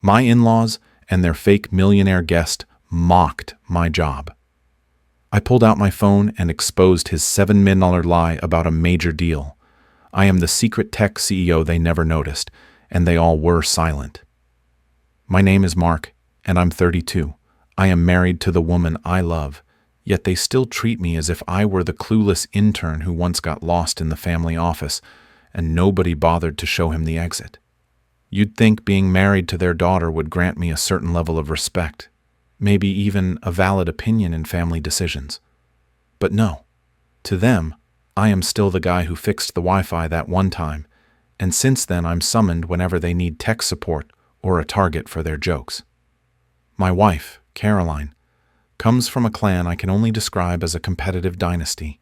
My in-laws and their fake millionaire guest mocked my job. I pulled out my phone and exposed his $7 million lie about a major deal. I am the secret tech CEO they never noticed, and they all were silent. My name is Mark, and I'm 32. I am married to the woman I love, yet they still treat me as if I were the clueless intern who once got lost in the family office, and nobody bothered to show him the exit. You'd think being married to their daughter would grant me a certain level of respect, maybe even a valid opinion in family decisions. But no, to them, I am still the guy who fixed the Wi-Fi that one time, and since then I'm summoned whenever they need tech support or a target for their jokes. My wife, Caroline, comes from a clan I can only describe as a competitive dynasty.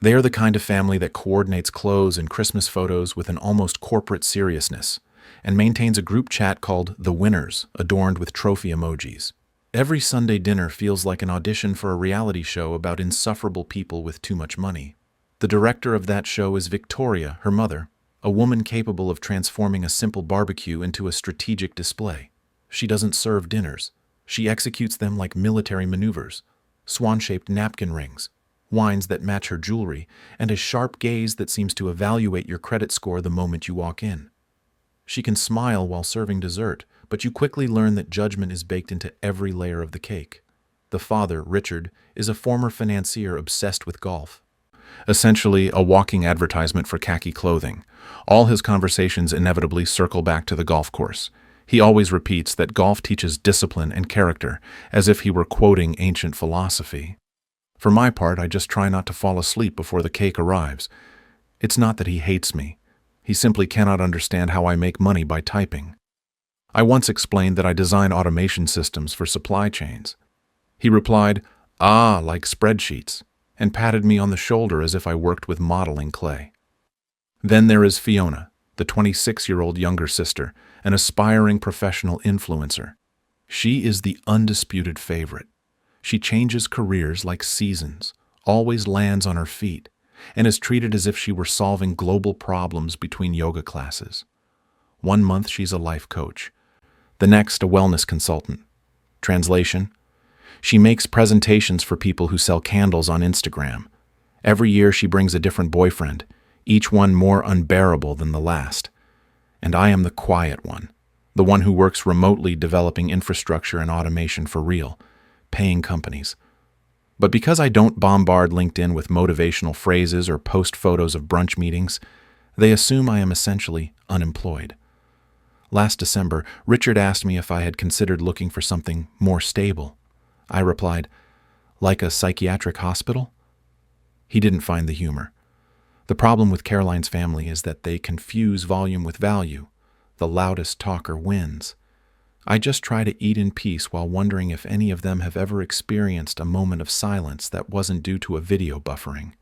They are the kind of family that coordinates clothes and Christmas photos with an almost corporate seriousness, and maintains a group chat called The Winners, adorned with trophy emojis. Every Sunday dinner feels like an audition for a reality show about insufferable people with too much money. The director of that show is Victoria, her mother, a woman capable of transforming a simple barbecue into a strategic display. She doesn't serve dinners. She executes them like military maneuvers, swan-shaped napkin rings, wines that match her jewelry, and a sharp gaze that seems to evaluate your credit score the moment you walk in. She can smile while serving dessert, but you quickly learn that judgment is baked into every layer of the cake. The father, Richard, is a former financier obsessed with golf. Essentially a walking advertisement for khaki clothing. All his conversations inevitably circle back to the golf course. He always repeats that golf teaches discipline and character, as if he were quoting ancient philosophy. For my part, I just try not to fall asleep before the cake arrives. It's not that he hates me. He simply cannot understand how I make money by typing. I once explained that I design automation systems for supply chains. He replied, "Ah, like spreadsheets," and patted me on the shoulder as if I worked with modeling clay. Then there is Fiona, the 26-year-old younger sister, an aspiring professional influencer. She is the undisputed favorite. She changes careers like seasons, always lands on her feet, and is treated as if she were solving global problems between yoga classes. One month she's a life coach, the next a wellness consultant. Translation: she makes presentations for people who sell candles on Instagram. Every year she brings a different boyfriend, each one more unbearable than the last. And I am the quiet one, the one who works remotely developing infrastructure and automation for real, paying companies. But because I don't bombard LinkedIn with motivational phrases or post photos of brunch meetings, they assume I am essentially unemployed. Last December, Richard asked me if I had considered looking for something more stable. I replied, "Like a psychiatric hospital?" He didn't find the humor. The problem with Caroline's family is that they confuse volume with value. The loudest talker wins. I just try to eat in peace while wondering if any of them have ever experienced a moment of silence that wasn't due to a video buffering.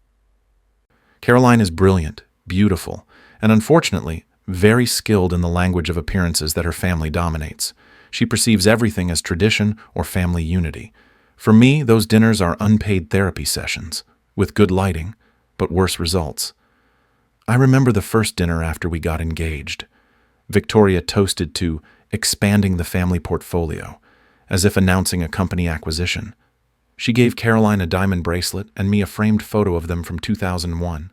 Caroline is brilliant, beautiful, and unfortunately, very skilled in the language of appearances that her family dominates. She perceives everything as tradition or family unity. For me, those dinners are unpaid therapy sessions, with good lighting, but worse results. I remember the first dinner after we got engaged. Victoria toasted to expanding the family portfolio, as if announcing a company acquisition. She gave Caroline a diamond bracelet and me a framed photo of them from 2001.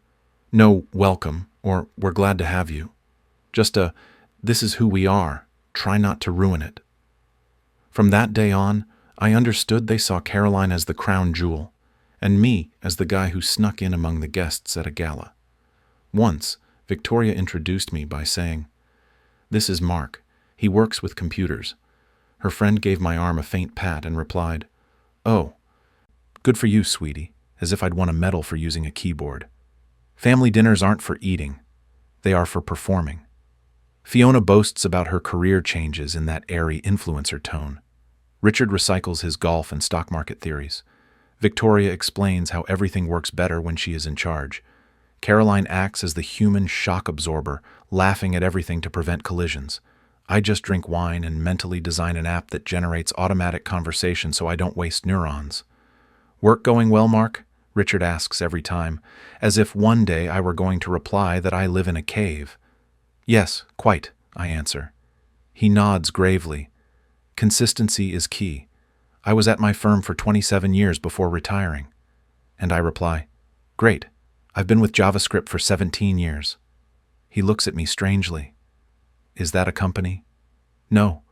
No welcome or we're glad to have you. Just a, this is who we are, try not to ruin it. From that day on, I understood they saw Caroline as the crown jewel, and me as the guy who snuck in among the guests at a gala. Once, Victoria introduced me by saying, "This is Mark. He works with computers." Her friend gave my arm a faint pat and replied, "Oh, good for you, sweetie," as if I'd won a medal for using a keyboard. Family dinners aren't for eating. They are for performing. Fiona boasts about her career changes in that airy influencer tone. Richard recycles his golf and stock market theories. Victoria explains how everything works better when she is in charge. Caroline acts as the human shock absorber, laughing at everything to prevent collisions. I just drink wine and mentally design an app that generates automatic conversation so I don't waste neurons. "Work going well, Mark?" Richard asks every time, as if one day I were going to reply that I live in a cave. "Yes, quite," I answer. He nods gravely. Consistency is key. I was at my firm for 27 years before retiring. And I reply, great. I've been with JavaScript for 17 years. He looks at me strangely. Is that a company? No.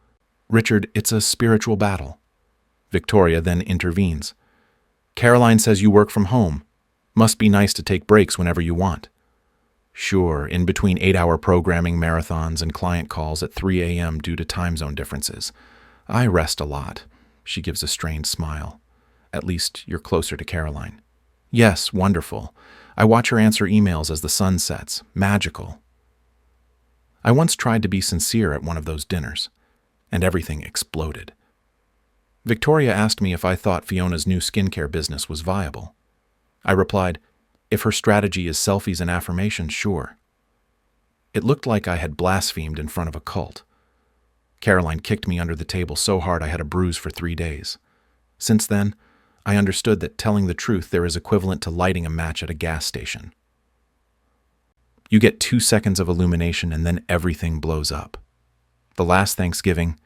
Richard, it's a spiritual battle. Victoria then intervenes. Caroline says you work from home. Must be nice to take breaks whenever you want. Sure, in between 8-hour programming marathons and client calls at 3 a.m. due to time zone differences. I rest a lot. She gives a strained smile. At least you're closer to Caroline. Yes, wonderful. I watch her answer emails as the sun sets. Magical. I once tried to be sincere at one of those dinners, and everything exploded. Victoria asked me if I thought Fiona's new skincare business was viable. I replied, if her strategy is selfies and affirmations, sure. It looked like I had blasphemed in front of a cult. Caroline kicked me under the table so hard I had a bruise for 3 days. Since then, I understood that telling the truth there is equivalent to lighting a match at a gas station. You get 2 seconds of illumination and then everything blows up. The last Thanksgiving,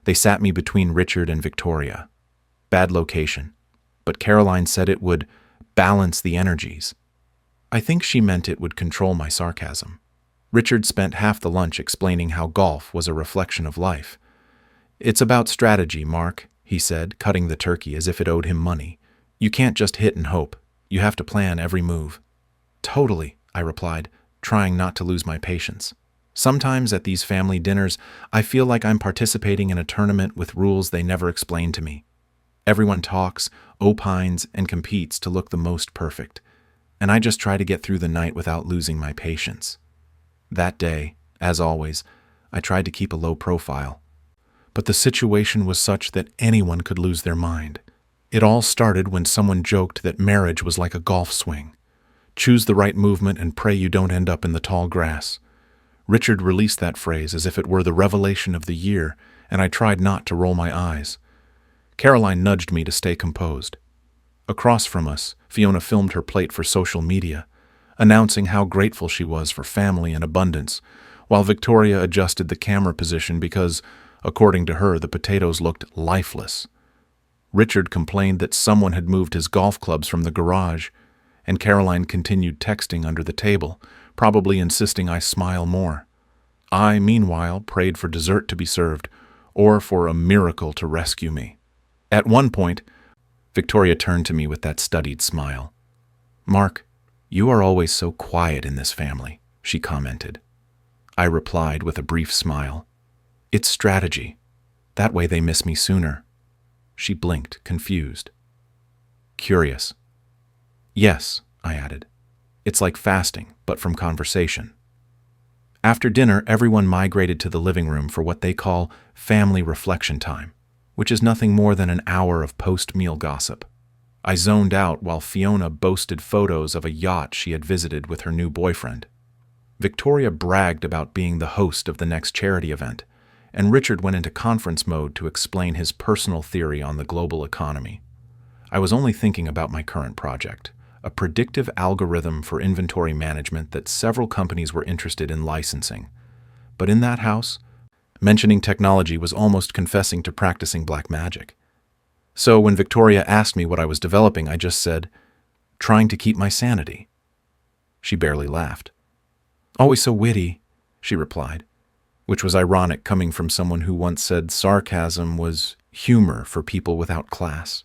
they sat me between Richard and Victoria. Bad location, but Caroline said it would balance the energies. I think she meant it would control my sarcasm. Richard spent half the lunch explaining how golf was a reflection of life. It's about strategy, Mark, he said, cutting the turkey as if it owed him money. You can't just hit and hope. You have to plan every move. Totally, I replied, trying not to lose my patience. Sometimes at these family dinners, I feel like I'm participating in a tournament with rules they never explain to me. Everyone talks, opines, and competes to look the most perfect, and I just try to get through the night without losing my patience. That day, as always, I tried to keep a low profile, but the situation was such that anyone could lose their mind. It all started when someone joked that marriage was like a golf swing. Choose the right movement and pray you don't end up in the tall grass. Richard released that phrase as if it were the revelation of the year, and I tried not to roll my eyes. Caroline nudged me to stay composed. Across from us, Fiona filmed her plate for social media, announcing how grateful she was for family and abundance, while Victoria adjusted the camera position because, according to her, the potatoes looked lifeless. Richard complained that someone had moved his golf clubs from the garage, and Caroline continued texting under the table, probably insisting I smile more. I, meanwhile, prayed for dessert to be served, or for a miracle to rescue me. At one point, Victoria turned to me with that studied smile. Mark, you are always so quiet in this family, she commented. I replied with a brief smile. It's strategy. That way they miss me sooner. She blinked, confused. Curious. Yes, I added. It's like fasting, but from conversation. After dinner, everyone migrated to the living room for what they call family reflection time, which is nothing more than an hour of post-meal gossip. I zoned out while Fiona boasted photos of a yacht she had visited with her new boyfriend. Victoria bragged about being the host of the next charity event, and Richard went into conference mode to explain his personal theory on the global economy. I was only thinking about my current project, a predictive algorithm for inventory management that several companies were interested in licensing. But in that house, mentioning technology was almost confessing to practicing black magic. So when Victoria asked me what I was developing, I just said, trying to keep my sanity. She barely laughed. Always so witty, she replied, which was ironic coming from someone who once said sarcasm was humor for people without class.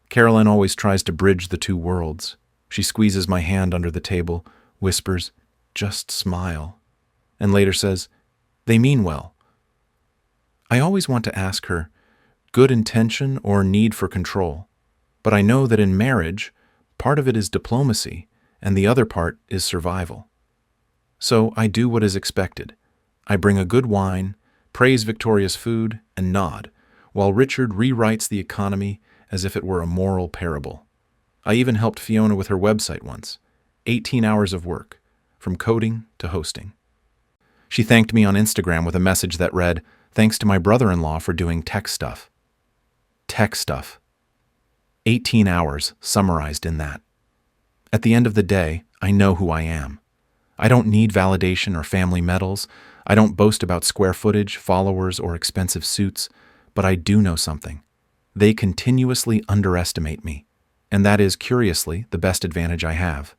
Caroline always tries to bridge the two worlds. She squeezes my hand under the table, whispers, just smile, and later says, they mean well. I always want to ask her, good intention or need for control, but I know that in marriage, part of it is diplomacy, and the other part is survival. So I do what is expected. I bring a good wine, praise Victoria's food, and nod, while Richard rewrites the economy as if it were a moral parable. I even helped Fiona with her website once, 18 hours of work, from coding to hosting. She thanked me on Instagram with a message that read, thanks to my brother-in-law for doing tech stuff. Tech stuff. 18 hours summarized in that. At the end of the day, I know who I am. I don't need validation or family medals. I don't boast about square footage, followers, or expensive suits, but I do know something. They continuously underestimate me, and that is, curiously, the best advantage I have.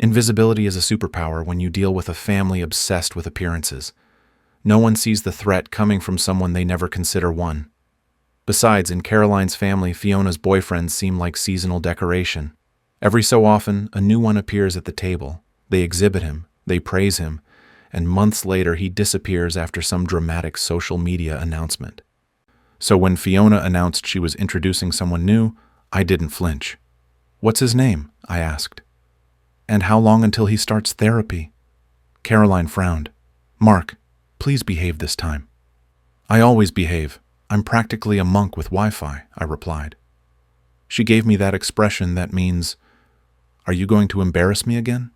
Invisibility is a superpower when you deal with a family obsessed with appearances. No one sees the threat coming from someone they never consider one. Besides, in Caroline's family, Fiona's boyfriends seem like seasonal decoration. Every so often, a new one appears at the table. They exhibit him, they praise him, and months later he disappears after some dramatic social media announcement. So when Fiona announced she was introducing someone new, I didn't flinch. "What's his name?" I asked. "And how long until he starts therapy?" Caroline frowned. "Mark, please behave this time." "I always behave. I'm practically a monk with Wi-Fi," I replied. She gave me that expression that means, "Are you going to embarrass me again?"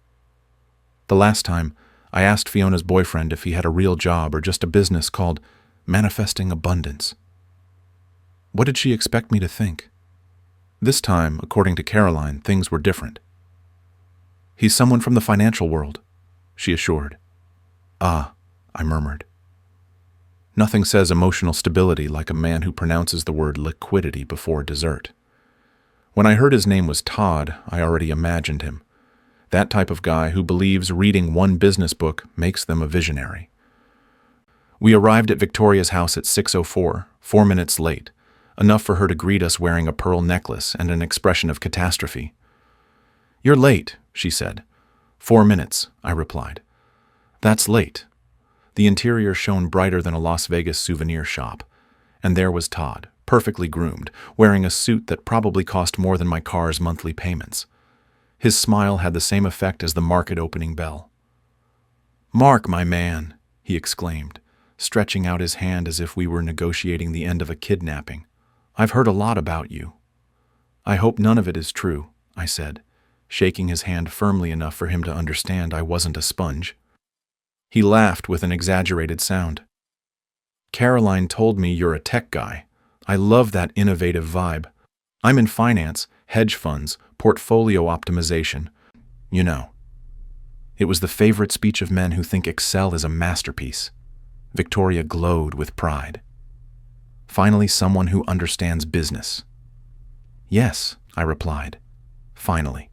The last time, I asked Fiona's boyfriend if he had a real job or just a business called Manifesting Abundance. What did she expect me to think? This time, according to Caroline, things were different. "He's someone from the financial world," she assured. "Ah," I murmured. Nothing says emotional stability like a man who pronounces the word liquidity before dessert. When I heard his name was Todd, I already imagined him. That type of guy who believes reading one business book makes them a visionary. We arrived at Victoria's house at 6:04, 4 minutes late, enough for her to greet us wearing a pearl necklace and an expression of catastrophe. "You're late," she said. "4 minutes," I replied. "That's late." The interior shone brighter than a Las Vegas souvenir shop, and there was Todd, perfectly groomed, wearing a suit that probably cost more than my car's monthly payments. His smile had the same effect as the market opening bell. "Mark, my man," he exclaimed, stretching out his hand as if we were negotiating the end of a kidnapping. "I've heard a lot about you." "I hope none of it is true," I said, shaking his hand firmly enough for him to understand I wasn't a sponge. He laughed with an exaggerated sound. "Caroline told me you're a tech guy. I love that innovative vibe. I'm in finance, hedge funds, portfolio optimization. You know." It was the favorite speech of men who think Excel is a masterpiece. Victoria glowed with pride. Finally, someone who understands business. "Yes," I replied. "Finally."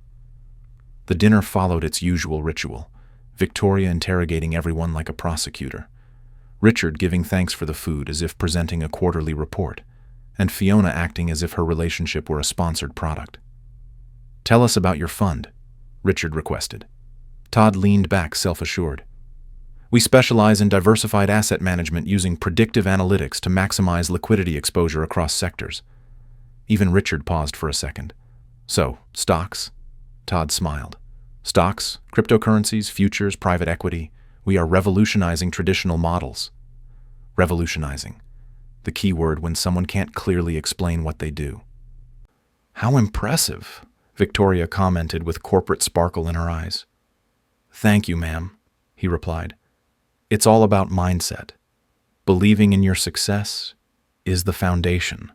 The dinner followed its usual ritual, Victoria interrogating everyone like a prosecutor, Richard giving thanks for the food as if presenting a quarterly report, and Fiona acting as if her relationship were a sponsored product. "Tell us about your fund," Richard requested. Todd leaned back self-assured. "We specialize in diversified asset management using predictive analytics to maximize liquidity exposure across sectors." Even Richard paused for a second. "So, stocks?" Todd smiled. "Stocks, cryptocurrencies, futures, private equity. We are revolutionizing traditional models." Revolutionizing. The key word when someone can't clearly explain what they do. "How impressive," Victoria commented with corporate sparkle in her eyes. "Thank you, ma'am," he replied. "It's all about mindset. Believing in your success is the foundation."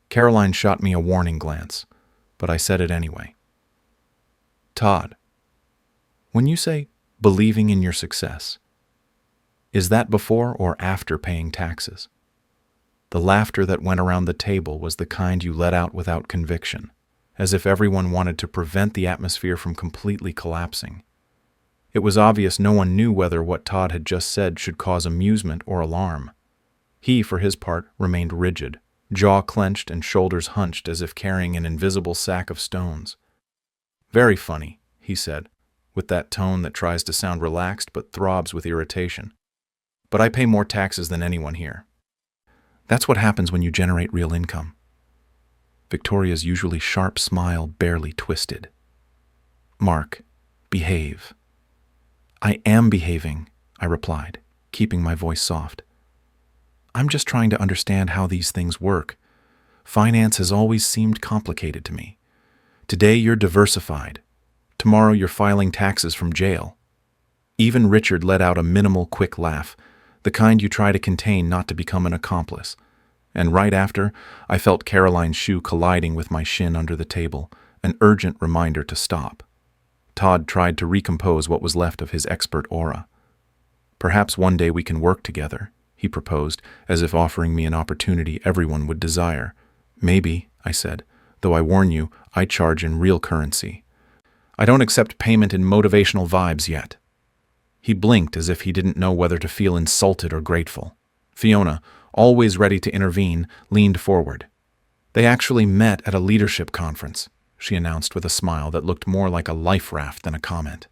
Caroline shot me a warning glance, but I said it anyway. "Todd, when you say believing in your success, is that before or after paying taxes?" The laughter that went around the table was the kind you let out without conviction, as if everyone wanted to prevent the atmosphere from completely collapsing. It was obvious no one knew whether what Todd had just said should cause amusement or alarm. He, for his part, remained rigid, jaw clenched and shoulders hunched as if carrying an invisible sack of stones. "Very funny," he said, with that tone that tries to sound relaxed but throbs with irritation. "But I pay more taxes than anyone here." That's what happens when you generate real income. Victoria's usually sharp smile barely twisted. "Mark, behave." "I am behaving," I replied, keeping my voice soft. "I'm just trying to understand how these things work. Finance has always seemed complicated to me. Today you're diversified. Tomorrow you're filing taxes from jail." Even Richard let out a minimal, quick laugh, the kind you try to contain not to become an accomplice. And right after, I felt Caroline's shoe colliding with my shin under the table, an urgent reminder to stop. Todd tried to recompose what was left of his expert aura. Perhaps one day we can work together, he proposed, as if offering me an opportunity everyone would desire. Maybe, I said, though I warn you, I charge in real currency. I don't accept payment in motivational vibes yet. He blinked as if he didn't know whether to feel insulted or grateful. Fiona, always ready to intervene, leaned forward. They actually met at a leadership conference, she announced with a smile that looked more like a life raft than a comment.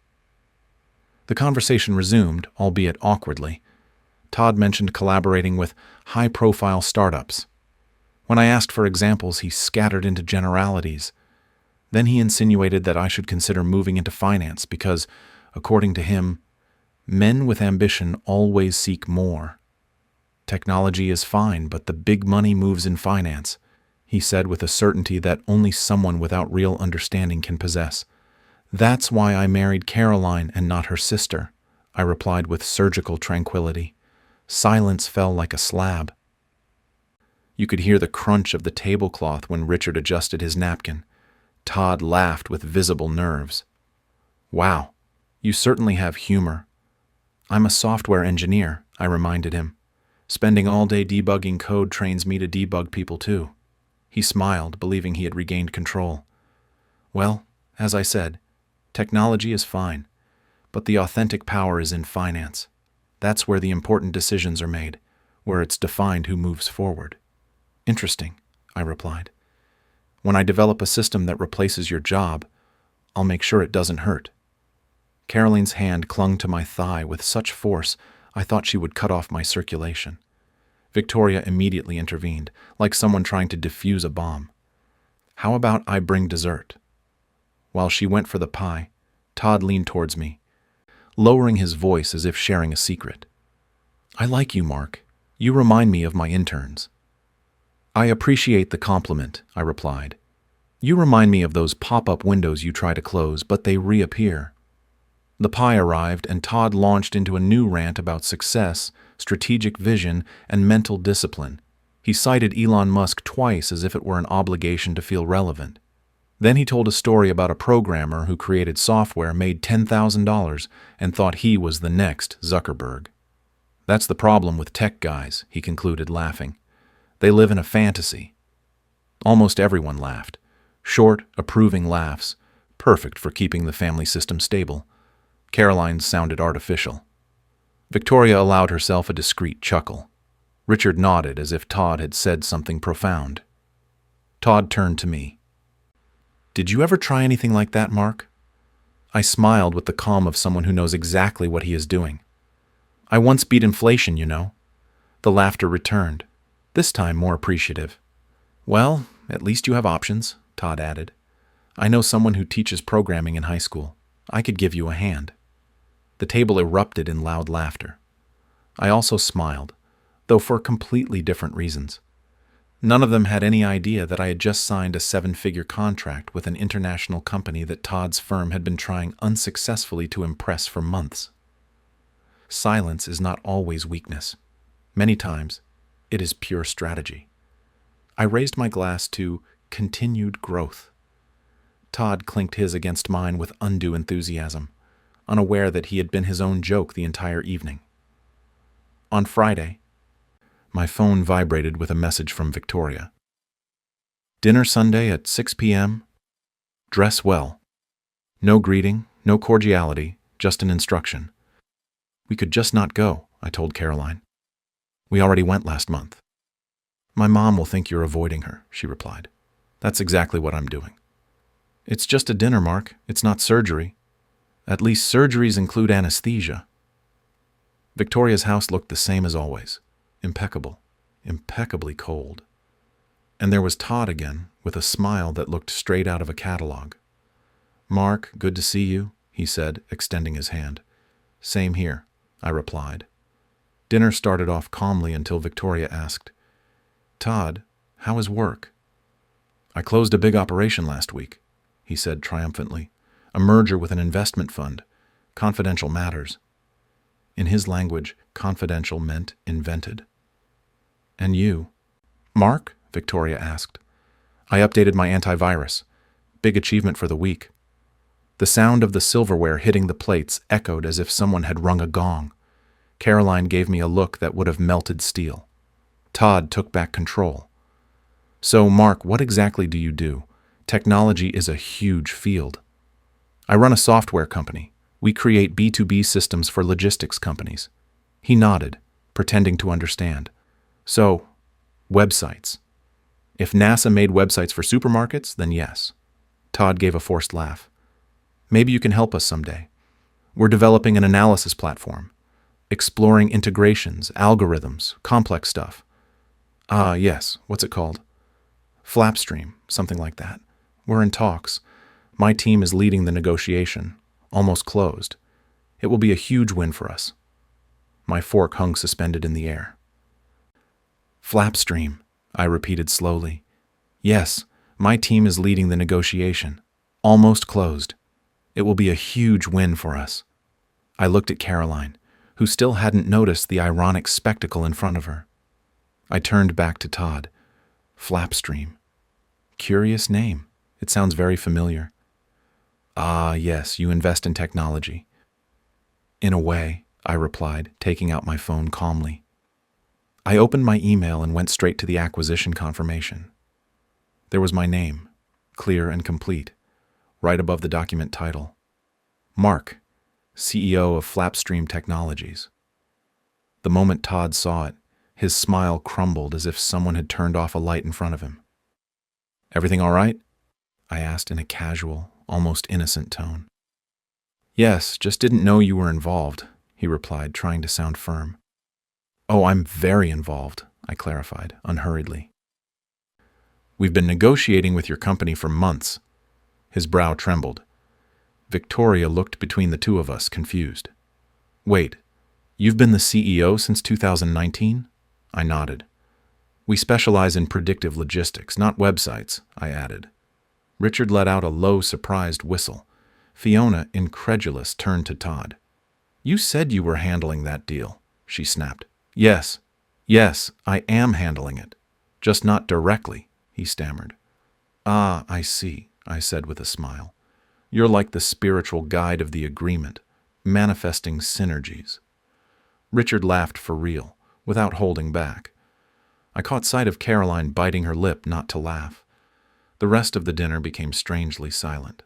The conversation resumed, albeit awkwardly. Todd mentioned collaborating with high-profile startups. When I asked for examples, he scattered into generalities. Then he insinuated that I should consider moving into finance because, according to him, men with ambition always seek more. Technology is fine, but the big money moves in finance, he said with a certainty that only someone without real understanding can possess. That's why I married Caroline and not her sister, I replied with surgical tranquility. Silence fell like a slab. You could hear the crunch of the tablecloth when Richard adjusted his napkin. Todd laughed with visible nerves. Wow, you certainly have humor. I'm a software engineer, I reminded him. Spending all day debugging code trains me to debug people too. He smiled, believing he had regained control. Well, as I said, technology is fine, but the authentic power is in finance. That's where the important decisions are made, where it's defined who moves forward. Interesting, I replied. When I develop a system that replaces your job, I'll make sure it doesn't hurt. Caroline's hand clung to my thigh with such force I thought she would cut off my circulation. Victoria immediately intervened, like someone trying to defuse a bomb. How about I bring dessert? While she went for the pie, Todd leaned towards me, lowering his voice as if sharing a secret. I like you, Mark. You remind me of my interns. I appreciate the compliment, I replied. You remind me of those pop-up windows you try to close, but they reappear. The pie arrived, and Todd launched into a new rant about success, strategic vision, and mental discipline. He cited Elon Musk twice as if it were an obligation to feel relevant. Then he told a story about a programmer who created software, made $10,000, and thought he was the next Zuckerberg. That's the problem with tech guys, he concluded, laughing. They live in a fantasy. Almost everyone laughed. Short, approving laughs, perfect for keeping the family system stable. Caroline's sounded artificial. Victoria allowed herself a discreet chuckle. Richard nodded as if Todd had said something profound. Todd turned to me. Did you ever try anything like that, Mark? I smiled with the calm of someone who knows exactly what he is doing. I once beat inflation, you know. The laughter returned, this time more appreciative. Well, at least you have options, Todd added. I know someone who teaches programming in high school. I could give you a hand. The table erupted in loud laughter. I also smiled, though for completely different reasons. None of them had any idea that I had just signed a 7-figure contract with an international company that Todd's firm had been trying unsuccessfully to impress for months. Silence is not always weakness. Many times, it is pure strategy. I raised my glass to continued growth. Todd clinked his against mine with undue enthusiasm, unaware that he had been his own joke the entire evening. On Friday, my phone vibrated with a message from Victoria. Dinner Sunday at 6 p.m. Dress well. No greeting, no cordiality, just an instruction. We could just not go, I told Caroline. We already went last month. My mom will think you're avoiding her, she replied. That's exactly what I'm doing. It's just a dinner, Mark. It's not surgery. At least surgeries include anesthesia. Victoria's house looked the same as always. Impeccable. Impeccably cold. And there was Todd again, with a smile that looked straight out of a catalog. Mark, good to see you, he said, extending his hand. Same here, I replied. Dinner started off calmly until Victoria asked, Todd, how is work? I closed a big operation last week, he said triumphantly. A merger with an investment fund. Confidential matters. In his language, confidential meant invented. And you? Mark? Victoria asked. I updated my antivirus. Big achievement for the week. The sound of the silverware hitting the plates echoed as if someone had rung a gong. Caroline gave me a look that would have melted steel. Todd took back control. So, Mark, what exactly do you do? Technology is a huge field. I run a software company. We create B2B systems for logistics companies. He nodded, pretending to understand. So, websites. If NASA made websites for supermarkets, then yes. Todd gave a forced laugh. Maybe you can help us someday. We're developing an analysis platform, exploring integrations, algorithms, complex stuff. Ah, yes, what's it called? Flapstream, something like that. We're in talks. My team is leading the negotiation, almost closed. It will be a huge win for us. My fork hung suspended in the air. Flapstream, I repeated slowly. Yes, my team is leading the negotiation, almost closed. It will be a huge win for us. I looked at Caroline, who still hadn't noticed the ironic spectacle in front of her. I turned back to Todd. Flapstream. Curious name. It sounds very familiar. Ah, yes, you invest in technology. In a way, I replied, taking out my phone calmly. I opened my email and went straight to the acquisition confirmation. There was my name, clear and complete, right above the document title. Mark, CEO of Flapstream Technologies. The moment Todd saw it, his smile crumbled as if someone had turned off a light in front of him. Everything all right? I asked in a casual, almost innocent tone. Yes, just didn't know you were involved, he replied, trying to sound firm. Oh, I'm very involved, I clarified, unhurriedly. We've been negotiating with your company for months. His brow trembled. Victoria looked between the two of us, confused. Wait, you've been the CEO since 2019? I nodded. We specialize in predictive logistics, not websites, I added. Richard let out a low, surprised whistle. Fiona, incredulous, turned to Todd. You said you were handling that deal, she snapped. Yes, I am handling it. Just not directly, he stammered. Ah, I see, I said with a smile. You're like the spiritual guide of the agreement, manifesting synergies. Richard laughed for real, without holding back. I caught sight of Caroline biting her lip not to laugh. The rest of the dinner became strangely silent.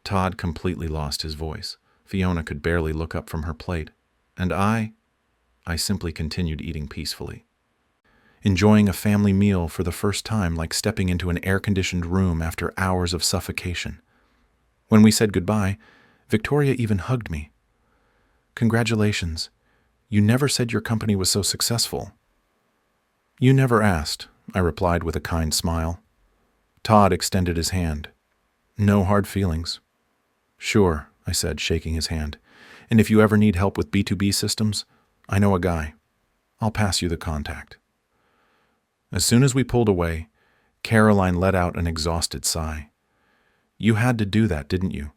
Todd completely lost his voice. Fiona could barely look up from her plate. And I simply continued eating peacefully. Enjoying a family meal for the first time like stepping into an air-conditioned room after hours of suffocation. When we said goodbye, Victoria even hugged me. Congratulations. You never said your company was so successful. You never asked, I replied with a kind smile. Todd extended his hand. No hard feelings. Sure, I said, shaking his hand. And if you ever need help with B2B systems, I know a guy. I'll pass you the contact. As soon as we pulled away, Caroline let out an exhausted sigh. You had to do that, didn't you?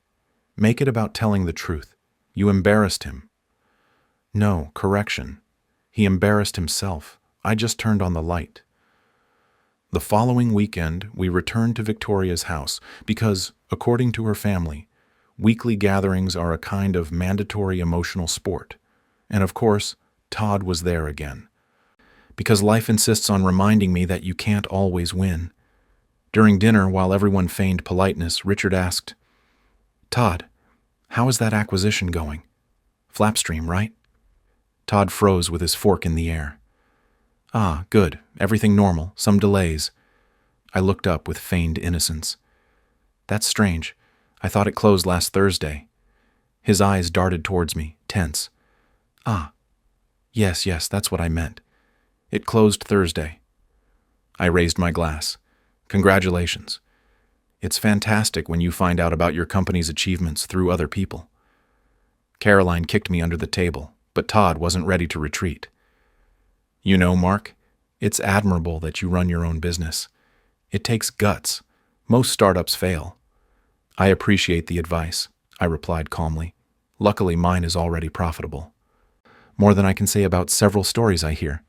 Make it about telling the truth. You embarrassed him. No, correction. He embarrassed himself. I just turned on the light. The following weekend, we returned to Victoria's house because, according to her family, weekly gatherings are a kind of mandatory emotional sport. And of course, Todd was there again. Because life insists on reminding me that you can't always win. During dinner, while everyone feigned politeness, Richard asked, Todd, how is that acquisition going? Flapstream, right? Todd froze with his fork in the air. Ah, good. Everything normal. Some delays. I looked up with feigned innocence. That's strange. I thought it closed last Thursday. His eyes darted towards me, tense. Ah, yes, that's what I meant. It closed Thursday. I raised my glass. Congratulations. It's fantastic when you find out about your company's achievements through other people. Caroline kicked me under the table, but Todd wasn't ready to retreat. You know, Mark, it's admirable that you run your own business. It takes guts. Most startups fail. I appreciate the advice, I replied calmly. Luckily, mine is already profitable. More than I can say about several stories I hear.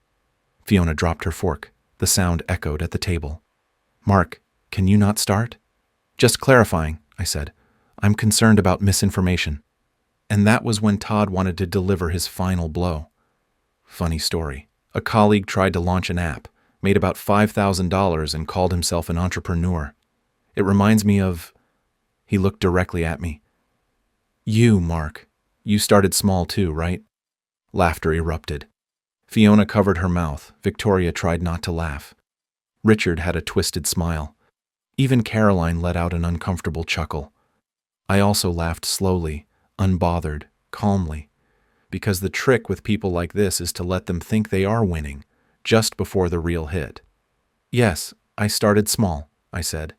Fiona dropped her fork. The sound echoed at the table. Mark, can you not start? Just clarifying, I said. I'm concerned about misinformation. And that was when Todd wanted to deliver his final blow. Funny story. A colleague tried to launch an app, made about $5,000 and called himself an entrepreneur. It reminds me of... He looked directly at me. You, Mark. You started small too, right? Laughter erupted. Fiona covered her mouth. Victoria tried not to laugh. Richard had a twisted smile. Even Caroline let out an uncomfortable chuckle. I also laughed slowly, unbothered, calmly, because the trick with people like this is to let them think they are winning, just before the real hit. Yes, I started small, I said.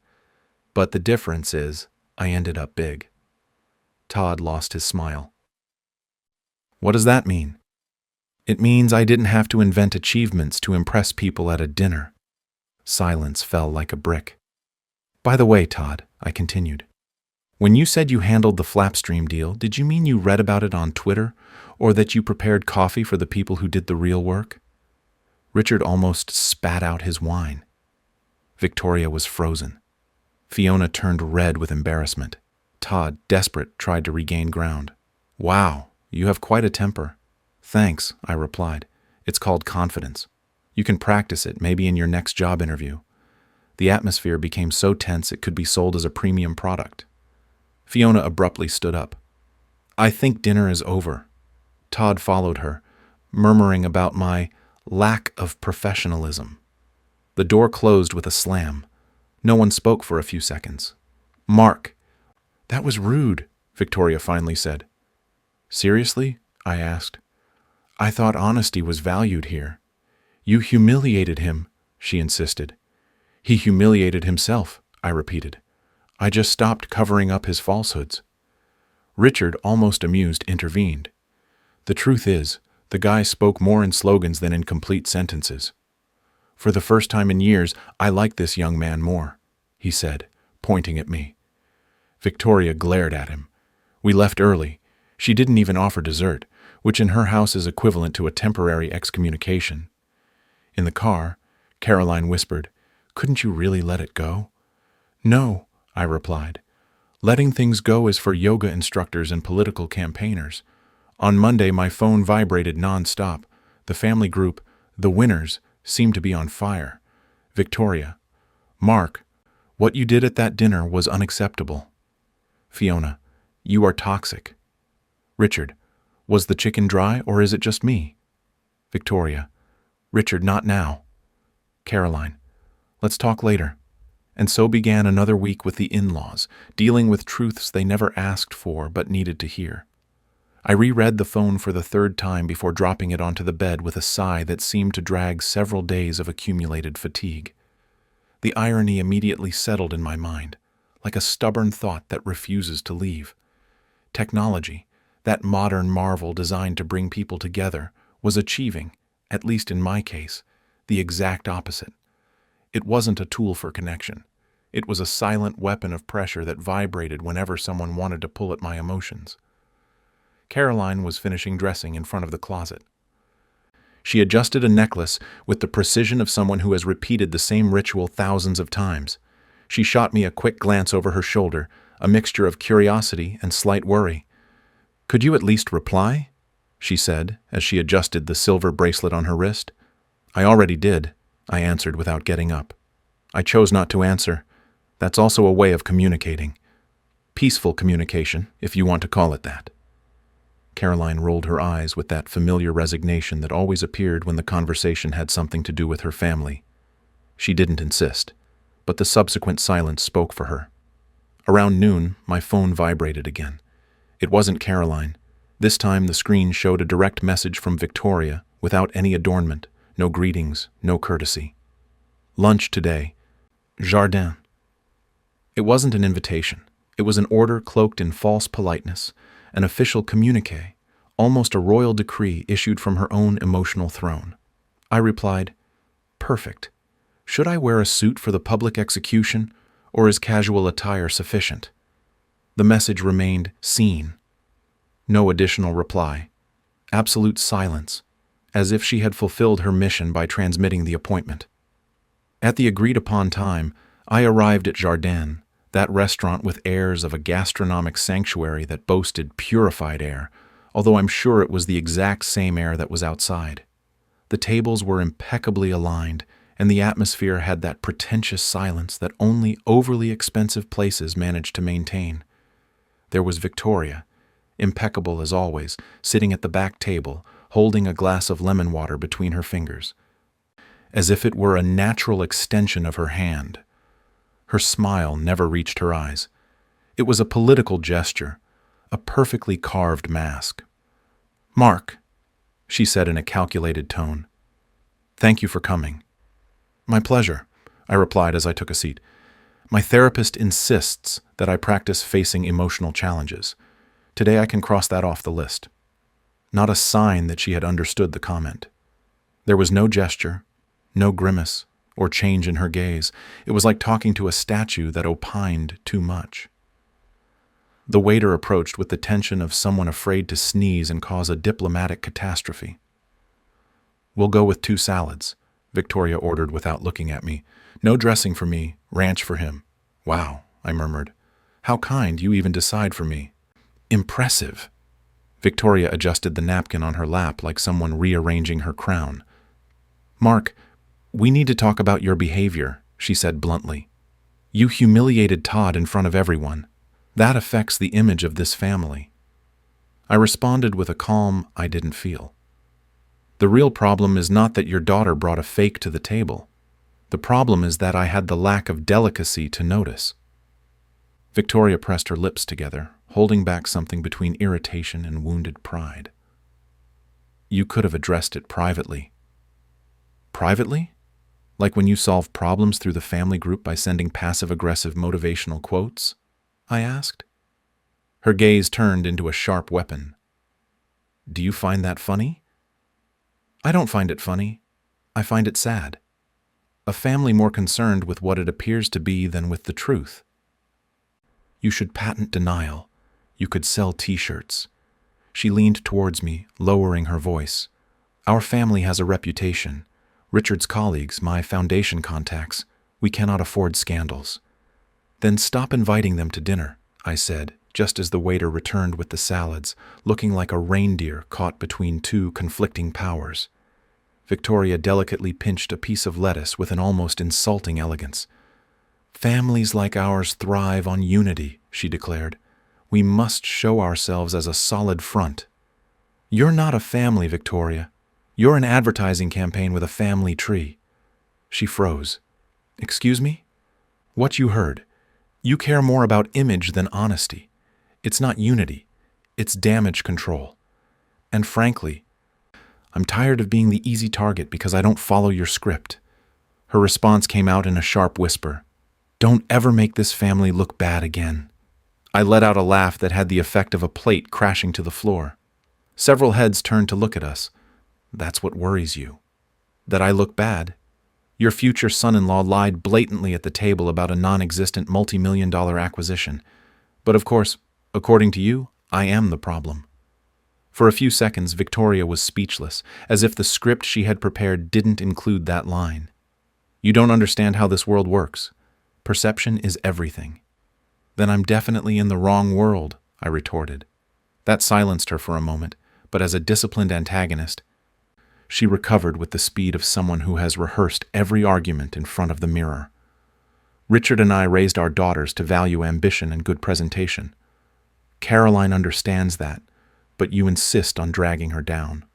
But the difference is, I ended up big. Todd lost his smile. What does that mean? It means I didn't have to invent achievements to impress people at a dinner. Silence fell like a brick. By the way, Todd, I continued, when you said you handled the Flapstream deal, did you mean you read about it on Twitter, or that you prepared coffee for the people who did the real work? Richard almost spat out his wine. Victoria was frozen. Fiona turned red with embarrassment. Todd, desperate, tried to regain ground. Wow, you have quite a temper. Thanks, I replied. It's called confidence. You can practice it, maybe in your next job interview. The atmosphere became so tense it could be sold as a premium product. Fiona abruptly stood up. I think dinner is over. Todd followed her, murmuring about my lack of professionalism. The door closed with a slam. No one spoke for a few seconds. Mark. That was rude, Victoria finally said. Seriously? I asked. I thought honesty was valued here. You humiliated him, she insisted. He humiliated himself, I repeated. I just stopped covering up his falsehoods. Richard, almost amused, intervened. The truth is, the guy spoke more in slogans than in complete sentences. For the first time in years, I like this young man more, he said, pointing at me. Victoria glared at him. We left early. She didn't even offer dessert, which in her house is equivalent to a temporary excommunication. In the car, Caroline whispered, Couldn't you really let it go? No, I replied. Letting things go is for yoga instructors and political campaigners. On Monday, my phone vibrated non-stop. The family group, the winners, seemed to be on fire. Victoria. Mark, what you did at that dinner was unacceptable. Fiona. You are toxic. Richard. Was the chicken dry or is it just me? Victoria. Richard, not now. Caroline. Let's talk later. And so began another week with the in-laws, dealing with truths they never asked for but needed to hear. I reread the phone for the third time before dropping it onto the bed with a sigh that seemed to drag several days of accumulated fatigue. The irony immediately settled in my mind, like a stubborn thought that refuses to leave. Technology, that modern marvel designed to bring people together, was achieving, at least in my case, the exact opposite. It wasn't a tool for connection. It was a silent weapon of pressure that vibrated whenever someone wanted to pull at my emotions. Caroline was finishing dressing in front of the closet. She adjusted a necklace with the precision of someone who has repeated the same ritual thousands of times. She shot me a quick glance over her shoulder, a mixture of curiosity and slight worry. Could you at least reply? She said, as she adjusted the silver bracelet on her wrist. I already did, I answered without getting up. I chose not to answer. That's also a way of communicating. Peaceful communication, if you want to call it that. Caroline rolled her eyes with that familiar resignation that always appeared when the conversation had something to do with her family. She didn't insist, but the subsequent silence spoke for her. Around noon, my phone vibrated again. It wasn't Caroline. This time the screen showed a direct message from Victoria without any adornment, no greetings, no courtesy. Lunch today. Jardin. It wasn't an invitation. It was an order cloaked in false politeness, an official communiqué, almost a royal decree issued from her own emotional throne. I replied, Perfect. Should I wear a suit for the public execution, or is casual attire sufficient? The message remained seen. No additional reply. Absolute silence, as if she had fulfilled her mission by transmitting the appointment. At the agreed-upon time, I arrived at Jardin, that restaurant with airs of a gastronomic sanctuary that boasted purified air, although I'm sure it was the exact same air that was outside. The tables were impeccably aligned, and the atmosphere had that pretentious silence that only overly expensive places manage to maintain. There was Victoria, impeccable as always, sitting at the back table, holding a glass of lemon water between her fingers, as if it were a natural extension of her hand. Her smile never reached her eyes. It was a political gesture, a perfectly carved mask. "Mark," she said in a calculated tone. "Thank you for coming." "My pleasure," I replied as I took a seat. "My therapist insists that I practice facing emotional challenges. Today I can cross that off the list." Not a sign that she had understood the comment. There was no gesture, no grimace, or change in her gaze. It was like talking to a statue that opined too much. The waiter approached with the tension of someone afraid to sneeze and cause a diplomatic catastrophe. "We'll go with 2 salads," Victoria ordered without looking at me. "No dressing for me, ranch for him." "Wow," I murmured. "How kind, you even decide for me." "Impressive." Victoria adjusted the napkin on her lap like someone rearranging her crown. "Mark, we need to talk about your behavior," she said bluntly. "You humiliated Todd in front of everyone. That affects the image of this family." I responded with a calm I didn't feel. "The real problem is not that your daughter brought a fake to the table. The problem is that I had the lack of delicacy to notice." Victoria pressed her lips together, holding back something between irritation and wounded pride. "You could have addressed it privately." "Privately? Like when you solve problems through the family group by sending passive-aggressive motivational quotes?" I asked. Her gaze turned into a sharp weapon. "Do you find that funny?" "I don't find it funny. I find it sad. A family more concerned with what it appears to be than with the truth. You should patent denial. You could sell t-shirts." She leaned towards me, lowering her voice. "Our family has a reputation. Richard's colleagues, my foundation contacts, we cannot afford scandals." "Then stop inviting them to dinner," I said, just as the waiter returned with the salads, looking like a reindeer caught between 2 conflicting powers. Victoria delicately pinched a piece of lettuce with an almost insulting elegance. "Families like ours thrive on unity," she declared. "We must show ourselves as a solid front." "You're not a family, Victoria. You're an advertising campaign with a family tree." She froze. "Excuse me?" "What you heard. You care more about image than honesty. It's not unity. It's damage control. And frankly, I'm tired of being the easy target because I don't follow your script." Her response came out in a sharp whisper. "Don't ever make this family look bad again." I let out a laugh that had the effect of a plate crashing to the floor. Several heads turned to look at us. "That's what worries you." "That I look bad? Your future son-in-law lied blatantly at the table about a non-existent multi-million-dollar acquisition. But of course, according to you, I am the problem." For a few seconds, Victoria was speechless, as if the script she had prepared didn't include that line. "You don't understand how this world works. Perception is everything." "Then I'm definitely in the wrong world," I retorted. That silenced her for a moment, but as a disciplined antagonist, she recovered with the speed of someone who has rehearsed every argument in front of the mirror. "Richard and I raised our daughters to value ambition and good presentation. Caroline understands that, but you insist on dragging her down."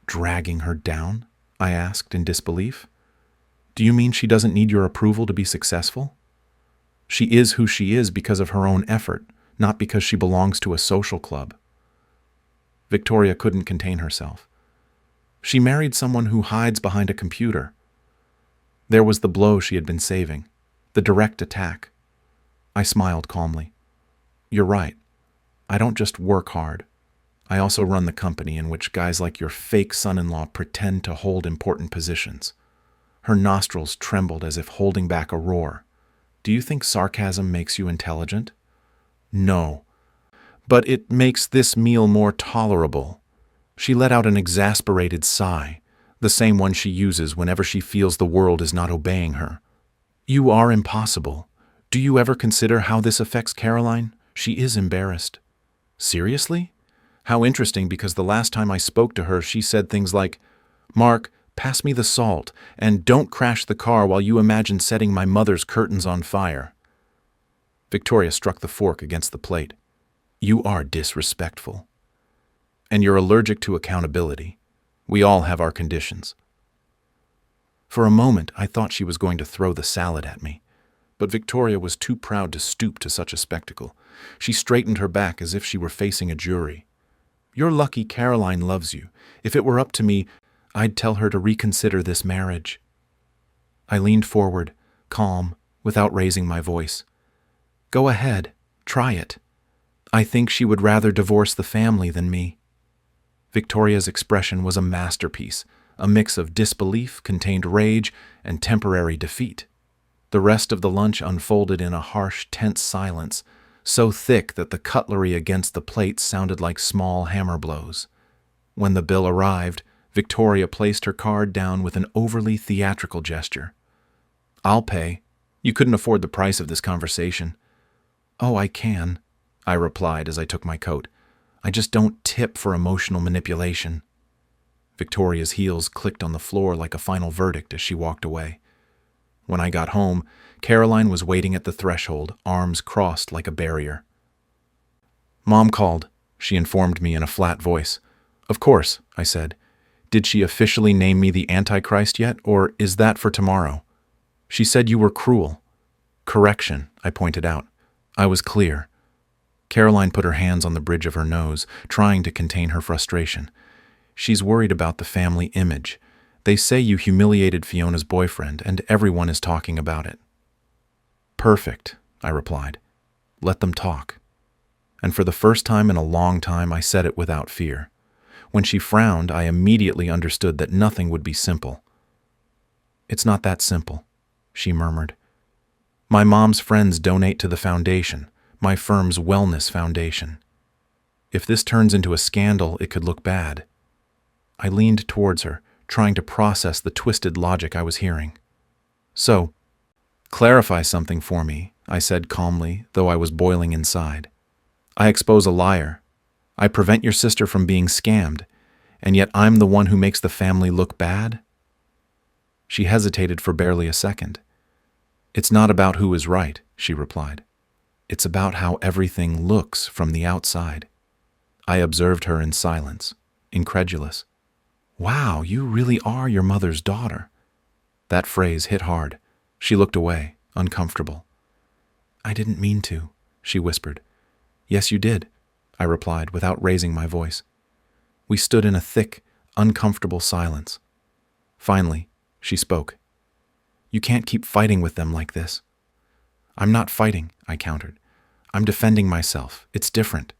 "Dragging her down?" I asked in disbelief. "Do you mean she doesn't need your approval to be successful? She is who she is because of her own effort, not because she belongs to a social club." Victoria couldn't contain herself. "She married someone who hides behind a computer." There was the blow she had been saving, the direct attack. I smiled calmly. "You're right. I don't just work hard. I also run the company in which guys like your fake son-in-law pretend to hold important positions." Her nostrils trembled as if holding back a roar. "Do you think sarcasm makes you intelligent?" "No. But it makes this meal more tolerable." She let out an exasperated sigh, the same one she uses whenever she feels the world is not obeying her. "You are impossible. Do you ever consider how this affects Caroline? She is embarrassed." "Seriously? How interesting, because the last time I spoke to her, she said things like, Mark, pass me the salt, and don't crash the car while you imagine setting my mother's curtains on fire. Victoria struck the fork against the plate. You are disrespectful. And you're allergic to accountability. We all have our conditions. For a moment, I thought she was going to throw the salad at me. But Victoria was too proud to stoop to such a spectacle. She straightened her back as if she were facing a jury. You're lucky Caroline loves you. If it were up to me, I'd tell her to reconsider this marriage. I leaned forward, calm, without raising my voice. Go ahead, try it. I think she would rather divorce the family than me. Victoria's expression was a masterpiece, a mix of disbelief, contained rage, and temporary defeat. The rest of the lunch unfolded in a harsh, tense silence, so thick that the cutlery against the plate sounded like small hammer blows. When the bill arrived, Victoria placed her card down with an overly theatrical gesture. I'll pay. You couldn't afford the price of this conversation. Oh, I can, I replied as I took my coat. I just don't tip for emotional manipulation. Victoria's heels clicked on the floor like a final verdict as she walked away. When I got home, Caroline was waiting at the threshold, arms crossed like a barrier. Mom called, she informed me in a flat voice. Of course, I said. Did she officially name me the Antichrist yet, or is that for tomorrow? She said you were cruel. Correction, I pointed out. I was clear. Caroline put her hands on the bridge of her nose, trying to contain her frustration. She's worried about the family image. They say you humiliated Fiona's boyfriend, and everyone is talking about it. Perfect, I replied. Let them talk. And for the first time in a long time, I said it without fear. When she frowned, I immediately understood that nothing would be simple. It's not that simple, she murmured. My mom's friends donate to the foundation, my firm's wellness foundation. If this turns into a scandal, it could look bad. I leaned towards her, trying to process the twisted logic I was hearing. So, clarify something for me, I said calmly, though I was boiling inside. I expose a liar. I prevent your sister from being scammed, and yet I'm the one who makes the family look bad? She hesitated for barely a second. It's not about who is right, she replied. It's about how everything looks from the outside. I observed her in silence, incredulous. Wow, you really are your mother's daughter. That phrase hit hard. She looked away, uncomfortable. I didn't mean to, she whispered. Yes, you did, I replied without raising my voice. We stood in a thick, uncomfortable silence. Finally, she spoke. You can't keep fighting with them like this. I'm not fighting, I countered. I'm defending myself. It's different.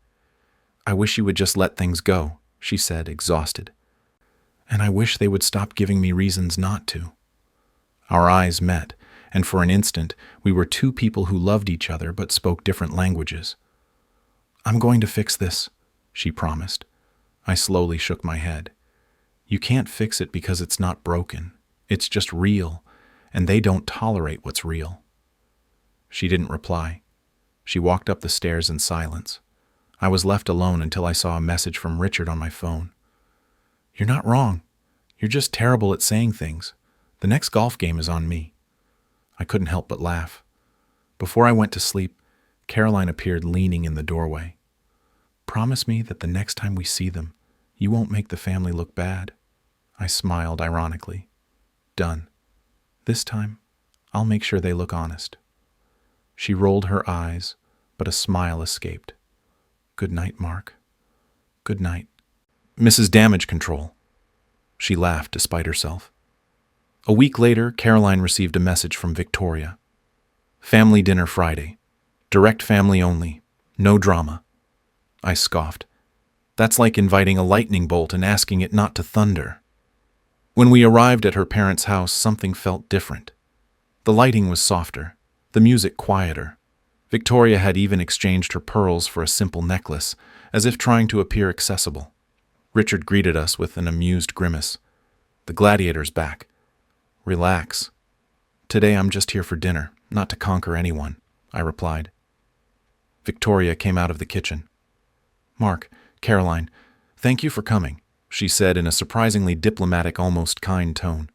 I wish you would just let things go, she said, exhausted. And I wish they would stop giving me reasons not to. Our eyes met, and for an instant, we were two people who loved each other but spoke different languages. I'm going to fix this, she promised. I slowly shook my head. You can't fix it because it's not broken. It's just real, and they don't tolerate what's real. She didn't reply. She walked up the stairs in silence. I was left alone until I saw a message from Richard on my phone. You're not wrong. You're just terrible at saying things. The next golf game is on me. I couldn't help but laugh. Before I went to sleep, Caroline appeared leaning in the doorway. Promise me that the next time we see them, you won't make the family look bad. I smiled ironically. Done. This time, I'll make sure they look honest. She rolled her eyes, but a smile escaped. Good night, Mark. Good night. Mrs. Damage Control. She laughed despite herself. A week later, Caroline received a message from Victoria. Family dinner Friday. Direct family only. No drama. I scoffed. That's like inviting a lightning bolt and asking it not to thunder. When we arrived at her parents' house, something felt different. The lighting was softer, the music quieter. Victoria had even exchanged her pearls for a simple necklace, as if trying to appear accessible. Richard greeted us with an amused grimace. The gladiator's back. Relax. Today I'm just here for dinner, not to conquer anyone, I replied. Victoria came out of the kitchen. Mark, Caroline, thank you for coming, she said in a surprisingly diplomatic, almost kind tone.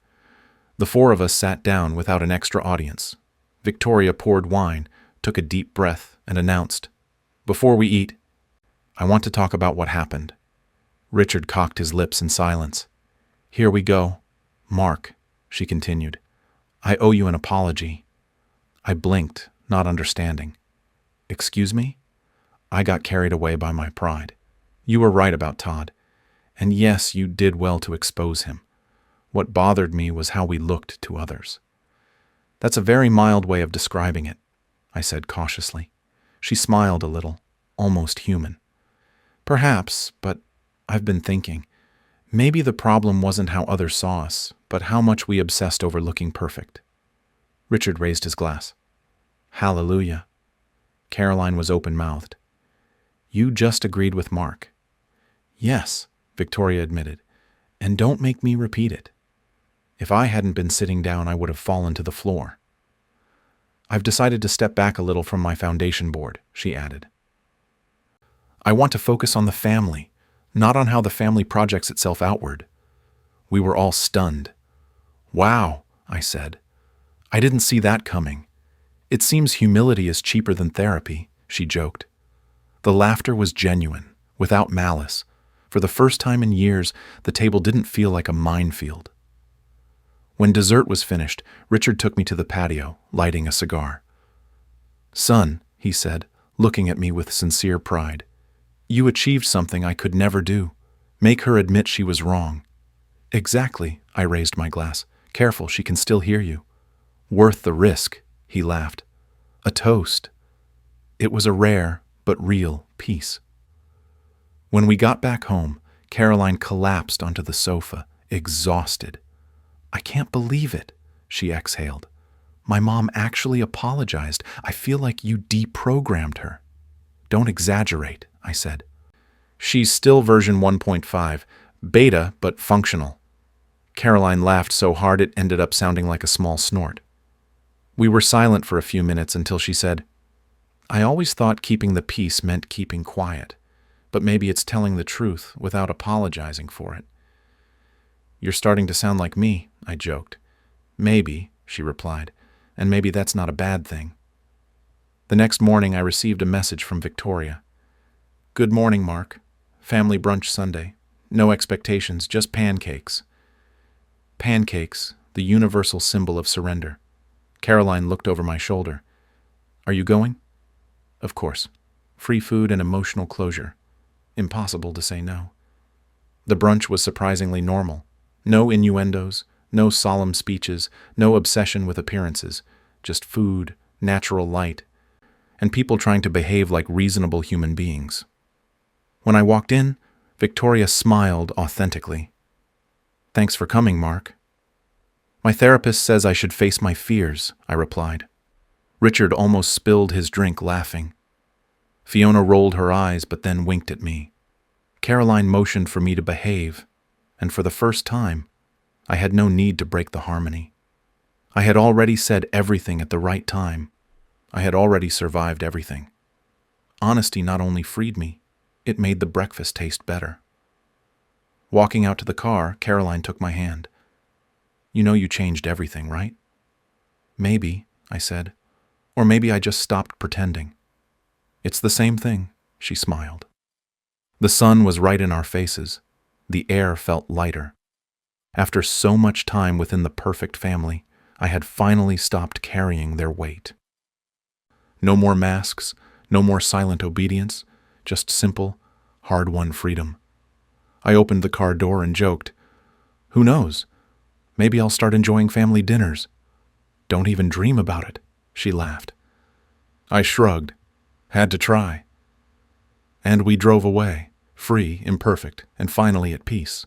The four of us sat down without an extra audience. Victoria poured wine, took a deep breath, and announced, "Before we eat, I want to talk about what happened." Richard cocked his lips in silence. "Here we go. Mark," she continued, "I owe you an apology." I blinked, not understanding. "Excuse me?" I got carried away by my pride. "You were right about Todd. And yes, you did well to expose him. What bothered me was how we looked to others." "That's a very mild way of describing it," I said cautiously. She smiled a little, almost human. "Perhaps, but I've been thinking. Maybe the problem wasn't how others saw us, but how much we obsessed over looking perfect." Richard raised his glass. "Hallelujah." Caroline was open-mouthed. "You just agreed with Mark." "Yes," Victoria admitted, "and don't make me repeat it. If I hadn't been sitting down, I would have fallen to the floor." "I've decided to step back a little from my foundation board," she added. "I want to focus on the family, not on how the family projects itself outward." We were all stunned. "Wow," I said. "I didn't see that coming. It seems humility is cheaper than therapy," she joked. The laughter was genuine, without malice. For the first time in years, the table didn't feel like a minefield. When dessert was finished, Richard took me to the patio, lighting a cigar. "Son," he said, looking at me with sincere pride, "you achieved something I could never do. Make her admit she was wrong." "Exactly," I raised my glass. "Careful, she can still hear you." "Worth the risk," he laughed. "A toast." It was a rare, but real, peace. When we got back home, Caroline collapsed onto the sofa, exhausted. "I can't believe it," she exhaled. "My mom actually apologized. I feel like you deprogrammed her." "Don't exaggerate," I said. "She's still version 1.5, beta but functional." Caroline laughed so hard it ended up sounding like a small snort. We were silent for a few minutes until she said, "I always thought keeping the peace meant keeping quiet, but maybe it's telling the truth without apologizing for it." "You're starting to sound like me," I joked. "Maybe," she replied, "and maybe that's not a bad thing." The next morning I received a message from Victoria. "Good morning, Mark. Family brunch Sunday. No expectations, just pancakes." Pancakes, the universal symbol of surrender. Caroline looked over my shoulder. "Are you going?" "Of course. Free food and emotional closure. Impossible to say no." The brunch was surprisingly normal. No innuendos, no solemn speeches, no obsession with appearances, just food, natural light, and people trying to behave like reasonable human beings. When I walked in, Victoria smiled authentically. "Thanks for coming, Mark." "My therapist says I should face my fears," I replied. Richard almost spilled his drink laughing. Fiona rolled her eyes but then winked at me. Caroline motioned for me to behave, and for the first time, I had no need to break the harmony. I had already said everything at the right time. I had already survived everything. Honesty not only freed me, it made the breakfast taste better. Walking out to the car, Caroline took my hand. "You know you changed everything, right?" "Maybe," I said. "Or maybe I just stopped pretending." "It's the same thing," she smiled. The sun was right in our faces. The air felt lighter. After so much time within the perfect family, I had finally stopped carrying their weight. No more masks, no more silent obedience, just simple, hard-won freedom. I opened the car door and joked, "Who knows? Maybe I'll start enjoying family dinners." "Don't even dream about it," she laughed. I shrugged. Had to try. And we drove away, free, imperfect, and finally at peace.